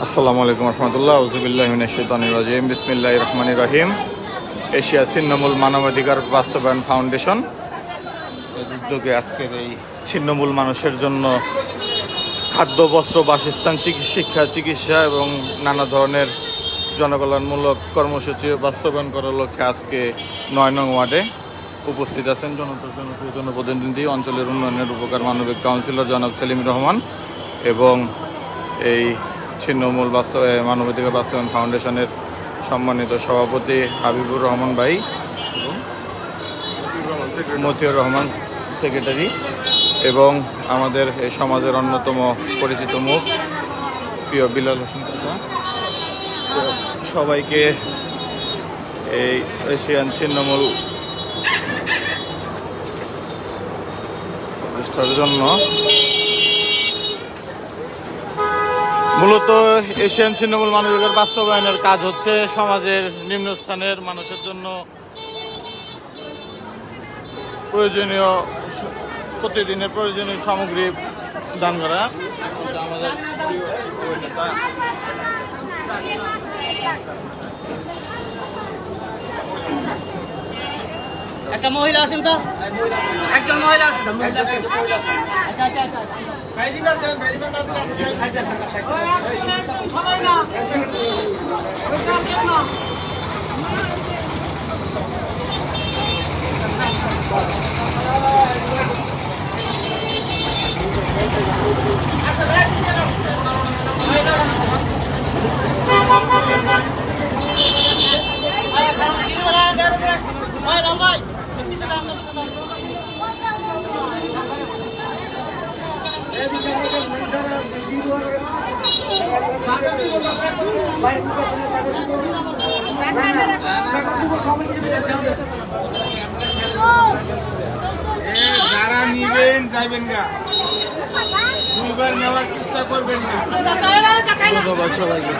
আসসালামু আলাইকুম রহমতুল্লাহ আউযুবিল্লাহি মিনাশ শাইতানির রাজিম বিসমিল্লাহির রহমানির রহিম। এশিয়া ছিন্নমূল মানবাধিকার বাস্তবায়ন ফাউন্ডেশন উদ্যোগে আজকের এই ছিন্নমূল মানুষের জন্য খাদ্য, বস্ত্র, বাসস্থান, শিক্ষা, চিকিৎসা এবং নানা ধরনের জনকল্যাণমূলক কর্মসূচি বাস্তবায়ন করার লক্ষ্যে আজকে ৯ নং ওয়ার্ডে উপস্থিত আছেন জনপ্রতিনিধি, অঞ্চলের উন্নয়নের উপকার মানবিক কাউন্সিলর জনাব সেলিম রহমান এবং এই ছিন্নমূল মানবাধিকার বাস্তবায়ন ফাউন্ডেশনের সম্মানিত সভাপতি হাবিবুর রহমান ভাই এবং মতিউর রহমান সেক্রেটারি এবং আমাদের এই সমাজের অন্যতম পরিচিত মুখ প্রিয় বিলাল হোসেন কাকা, সবাইকে এই এশিয়ান ছিন্নমূল প্রতিষ্ঠার জন্য মূলত এশিয়ান ছিন্নমূল মানবাধিকার বাস্তবায়নের কাজ হচ্ছে সমাজের নিম্নস্থানের মানুষের জন্য প্রতিদিনের প্রয়োজনীয় সামগ্রী দান করা। আমাদের একটা মহিলা আছেন তো, একজন মহিলা সবাই না যারা নিবেন যাইবেন গা, দুইবার নেওয়ার চেষ্টা করবেন না। ধন্যবাদ সবাইকে।